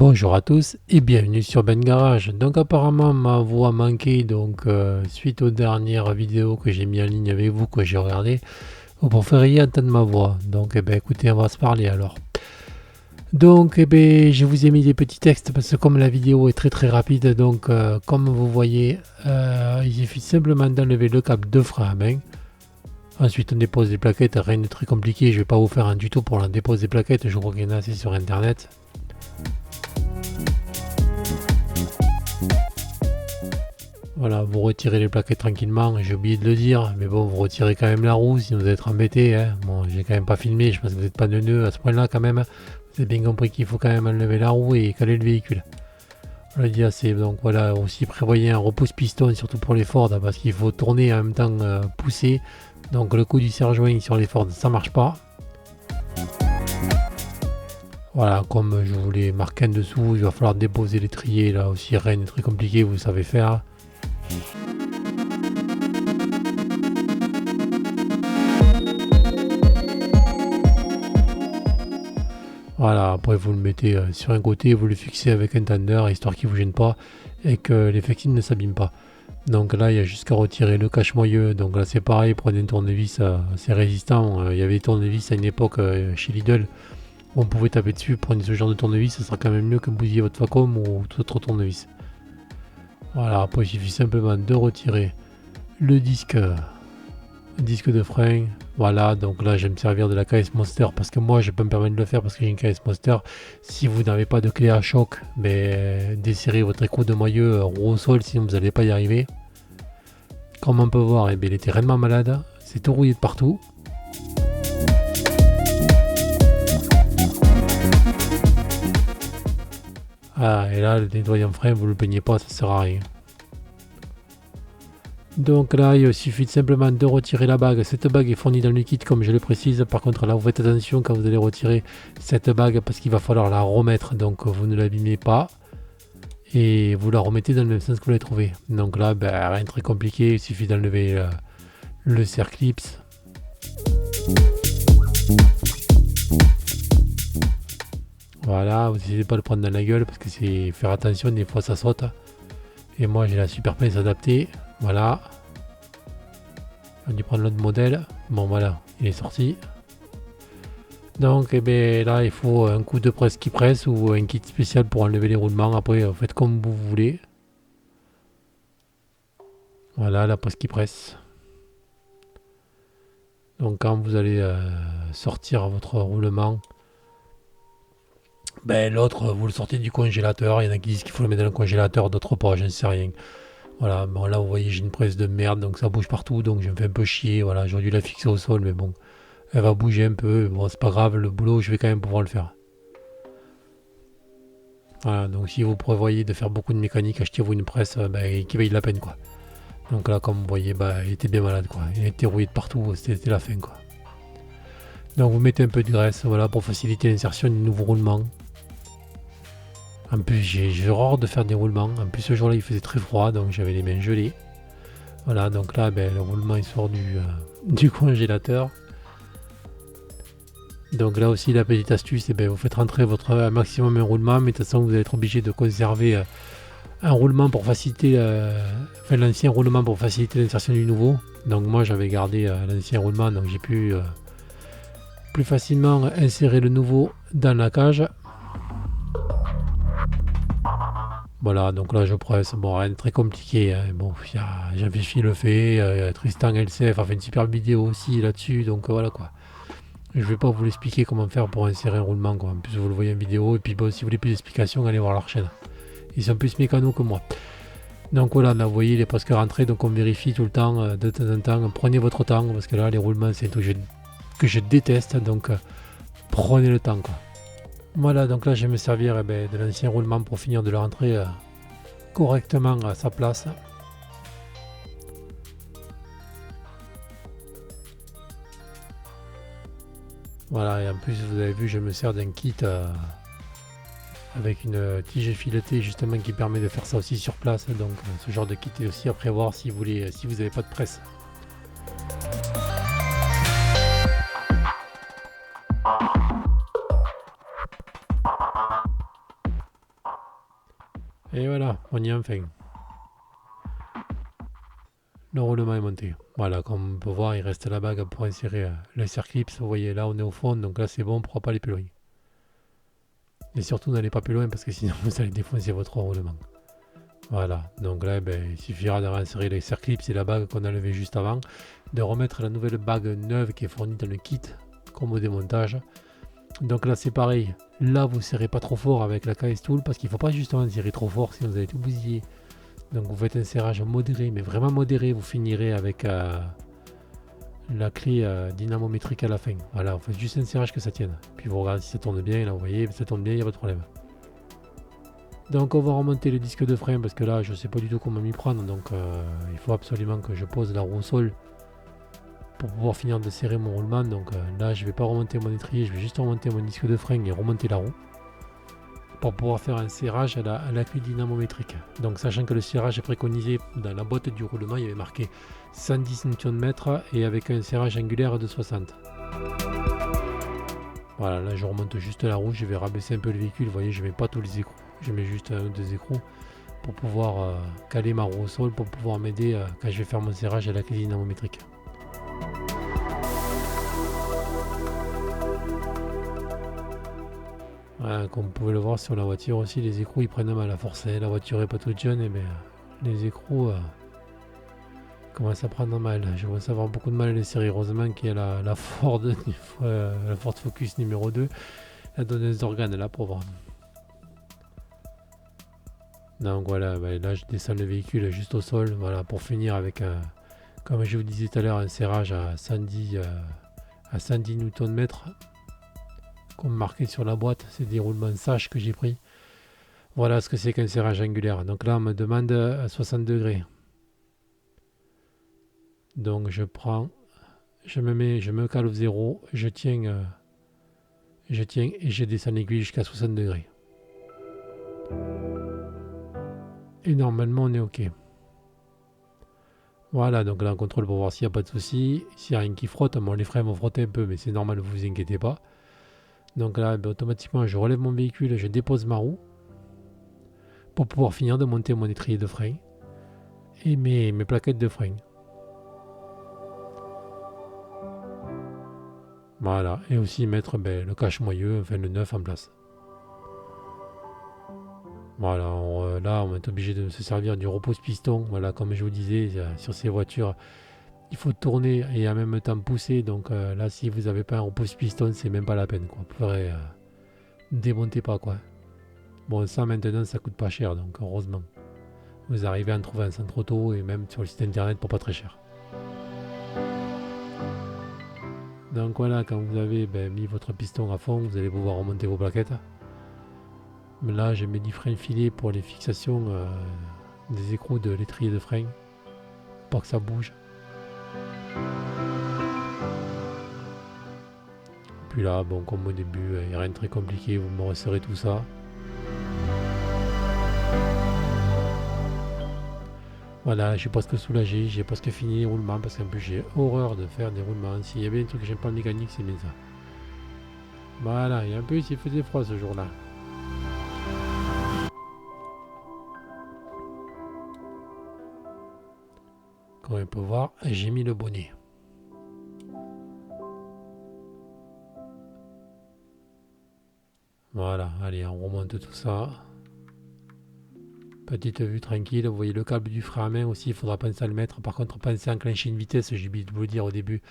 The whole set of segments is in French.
Bonjour à tous et bienvenue sur Ben Garage. Donc apparemment ma voix manquait suite aux dernières vidéos que j'ai mis en ligne avec vous que j'ai regardé, vous préfériez entendre ma voix. Donc écoutez, on va se parler alors. Donc je vous ai mis des petits textes parce que comme la vidéo est très rapide, comme vous voyez, il suffit simplement d'enlever le câble de frein à main. Ensuite on dépose des plaquettes, rien de très compliqué, je vais pas vous faire un tuto pour la dépose des plaquettes, je crois qu'il y en a assez sur internet. Voilà, vous retirez les plaquettes tranquillement, j'ai oublié de le dire, mais bon, vous retirez quand même la roue, sinon vous allez être embêté. Hein. Bon, j'ai quand même pas filmé, je pense que vous n'êtes pas neuneux à ce point-là quand même. Vous avez bien compris qu'il faut quand même enlever la roue et caler le véhicule. On l'a dit assez, donc voilà, aussi prévoyez un repousse-piston, surtout pour les Ford, parce qu'il faut tourner en même temps pousser. Donc le coup du serre-joint sur les Ford, ça marche pas. Voilà, comme je vous l'ai marqué en dessous, il va falloir déposer l'étrier, là aussi rien de très compliqué, vous savez faire. Voilà, après vous le mettez sur un côté, vous le fixez avec un tender, histoire qu'il ne vous gêne pas et que l'effectif ne s'abîme pas. Donc là, il y a juste qu'à retirer le cache-moyeu. Donc là, c'est pareil, prenez un tournevis assez résistant. Il y avait des tournevis à une époque chez Lidl. On pouvait taper dessus, prenez ce genre de tournevis, ce sera quand même mieux que bousiller votre Facom ou tout autre tournevis. Voilà, après il suffit simplement de retirer le disque de frein. Voilà, donc là je vais me servir de la KS Monster parce que moi je peux me permettre de le faire parce que j'ai une KS Monster. Si vous n'avez pas de clé à choc, desserrez votre écrou de moyeu roue au sol, sinon vous n'allez pas y arriver. Comme on peut voir, il était réellement malade, c'est tout rouillé de partout. Ah, et là le nettoyant frein, vous ne le peignez pas, ça sert à rien. Donc là, il suffit simplement de retirer la bague. Cette bague est fournie dans le kit, comme je le précise. Par contre, là, vous faites attention quand vous allez retirer cette bague parce qu'il va falloir la remettre. Donc, vous ne l'abîmez pas et vous la remettez dans le même sens que vous l'avez trouvé. Donc là, rien de très compliqué. Il suffit d'enlever le serre-clips. Voilà, vous n'essayez pas de le prendre dans la gueule parce que c'est faire attention, des fois ça saute. Et moi, j'ai la super pince adaptée. Voilà. On a dû prendre l'autre modèle. Bon voilà, il est sorti. Donc là il faut un coup de presse qui presse ou un kit spécial pour enlever les roulements. Après vous faites comme vous voulez. Voilà la presse qui presse. Donc quand vous allez sortir votre roulement, l'autre vous le sortez du congélateur. Il y en a qui disent qu'il faut le mettre dans le congélateur, d'autres pas, je ne sais rien. Voilà, bon là vous voyez j'ai une presse de merde donc ça bouge partout donc je me fais un peu chier, voilà, j'aurais dû la fixer au sol mais bon, elle va bouger un peu, bon c'est pas grave, le boulot je vais quand même pouvoir le faire. Voilà, donc si vous prévoyez de faire beaucoup de mécanique, achetez-vous une presse qui vaille la peine quoi. Donc là comme vous voyez, il était bien malade quoi, il était rouillé de partout, c'était la fin quoi. Donc vous mettez un peu de graisse, voilà, pour faciliter l'insertion du nouveau roulement. En plus j'ai horreur de faire des roulements, en plus ce jour-là il faisait très froid donc j'avais les mains gelées. Voilà, donc là le roulement il sort du congélateur. Donc là aussi la petite astuce, vous faites rentrer votre maximum un roulement, mais de toute façon vous allez être obligé de conserver un roulement pour faciliter, l'ancien roulement pour faciliter l'insertion du nouveau. Donc moi j'avais gardé l'ancien roulement, donc j'ai pu plus facilement insérer le nouveau dans la cage. Voilà, donc là je presse, bon rien de très compliqué, hein. Bon, Jean-Fifi le fait, Tristan LCF a fait une super vidéo aussi là-dessus, donc voilà quoi. Je vais pas vous l'expliquer comment faire pour insérer un roulement quoi, en plus vous le voyez en vidéo, et puis bon, si vous voulez plus d'explications, allez voir leur chaîne. Ils sont plus mécanos que moi. Donc voilà, là vous voyez il est presque rentré, donc on vérifie tout le temps, de temps en temps, prenez votre temps, parce que là les roulements c'est un truc que je déteste, donc prenez le temps quoi. Voilà, donc là je vais me servir de l'ancien roulement pour finir de le rentrer correctement à sa place. Voilà, et en plus vous avez vu je me sers d'un kit avec une tige filetée justement qui permet de faire ça aussi sur place. Donc ce genre de kit est aussi à prévoir si vous n'avez pas de presse. On y est enfin. Le roulement est monté. Voilà, comme on peut voir, il reste la bague pour insérer le circlip. Vous voyez, là on est au fond, donc là c'est bon, on ne pourra pas aller plus loin. Et surtout n'allez pas plus loin parce que sinon vous allez défoncer votre roulement. Voilà, donc là il suffira de réinsérer les circlips, c'est la bague qu'on a levée juste avant, de remettre la nouvelle bague neuve qui est fournie dans le kit, comme au démontage. Donc là c'est pareil, là vous ne serrez pas trop fort avec la KS Tool parce qu'il ne faut pas justement serrer trop fort sinon vous allez tout bousiller. Donc vous faites un serrage modéré, mais vraiment modéré, vous finirez avec la clé dynamométrique à la fin. Voilà, vous faites juste un serrage que ça tienne. Puis vous regardez si ça tourne bien, là vous voyez, ça tourne bien, il n'y a pas de problème. Donc on va remonter le disque de frein parce que là je sais pas du tout comment m'y prendre, donc il faut absolument que je pose la roue au sol pour pouvoir finir de serrer mon roulement. Donc là je vais pas remonter mon étrier, je vais juste remonter mon disque de frein et remonter la roue pour pouvoir faire un serrage à la clé dynamométrique. Donc sachant que le serrage est préconisé dans la boîte du roulement, il y avait marqué 110 Nm et avec un serrage angulaire de 60. Voilà, là je remonte juste la roue, je vais rabaisser un peu le véhicule, vous voyez je mets pas tous les écrous, je mets juste un ou deux écrous pour pouvoir caler ma roue au sol, pour pouvoir m'aider quand je vais faire mon serrage à la clé dynamométrique. Voilà, comme vous pouvez le voir sur la voiture aussi, les écrous ils prennent mal à force, la voiture est pas toute jeune, et les écrous commencent à prendre mal. Je commence à avoir beaucoup de mal à les serrer, heureusement qu'il y a la Ford Focus numéro 2, la donneuse d'organes, la pauvre. Donc voilà, là je descends le véhicule juste au sol, voilà, pour finir avec, comme je vous disais tout à l'heure, un serrage à 110 Nm, comme marqué sur la boîte, c'est des roulements sages que j'ai pris. Voilà ce que c'est qu'un serrage angulaire. Donc là on me demande à 60 degrés. Donc je me cale au zéro, je tiens et je descends l'aiguille jusqu'à 60 degrés. Et normalement on est ok. Voilà, donc là on contrôle pour voir s'il n'y a pas de souci. S'il n'y a rien qui frotte, les freins vont frotter un peu, mais c'est normal, vous inquiétez pas. Donc là automatiquement je relève mon véhicule, je dépose ma roue pour pouvoir finir de monter mon étrier de frein et mes plaquettes de frein. Voilà, et aussi mettre le cache-moyeu, enfin le neuf en place. Voilà, là on est obligé de se servir du repose-piston. Voilà, comme je vous disais, sur ces voitures, il faut tourner et en même temps pousser. Donc là, si vous n'avez pas un repose-piston, c'est même pas la peine, quoi. Vous pourrez démonter pas, quoi. Bon, ça maintenant, ça coûte pas cher, donc heureusement. Vous arrivez à en trouver un centre auto et même sur le site internet pour pas très cher. Donc voilà, quand vous avez mis votre piston à fond, vous allez pouvoir remonter vos plaquettes. Mais là, j'ai mis du frein filé pour les fixations des écrous de l'étrier de frein, pas que ça bouge. Puis là, bon, comme au début, il n'y a rien de très compliqué, vous me resserrez tout ça. Voilà, je suis presque soulagé, j'ai presque fini les roulements parce qu'en plus j'ai horreur de faire des roulements. S'il y avait un truc que j'aime pas en mécanique, c'est bien ça. Voilà, et un peu il faisait froid ce jour-là. Comme on peut voir, j'ai mis le bonnet. Voilà, allez, on remonte tout ça. Petite vue tranquille, vous voyez le câble du frein à main aussi, il faudra penser à le mettre. Par contre, pensez à enclencher une vitesse, j'ai oublié de vous le dire au début.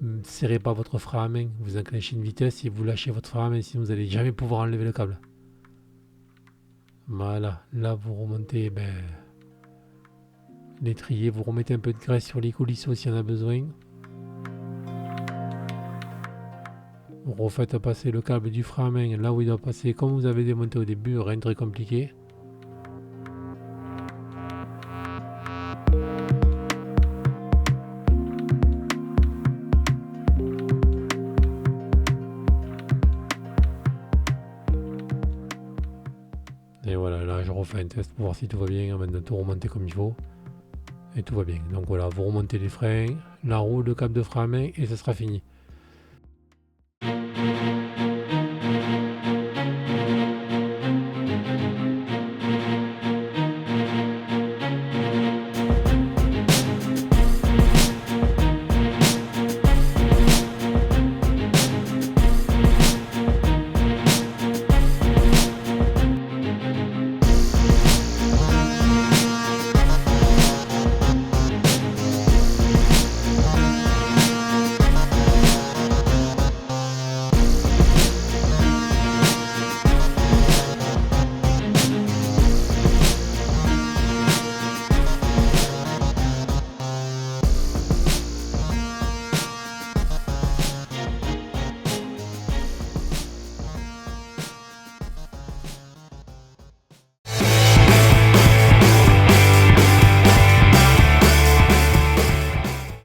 Ne serrez pas votre frein à main, vous enclenchez une vitesse et vous lâchez votre frein à main, sinon vous n'allez jamais pouvoir enlever le câble. Voilà, là vous remontez l'étrier, vous remettez un peu de graisse sur les coulisses s'il y en a besoin. Vous refaites passer le câble du frein à main là où il doit passer, comme vous avez démonté au début, rien de très compliqué. Et voilà, là je refais un test pour voir si tout va bien, maintenant tout remonter comme il faut. Et tout va bien. Donc voilà, vous remontez les freins, la roue, le câble de frein à main et ça sera fini.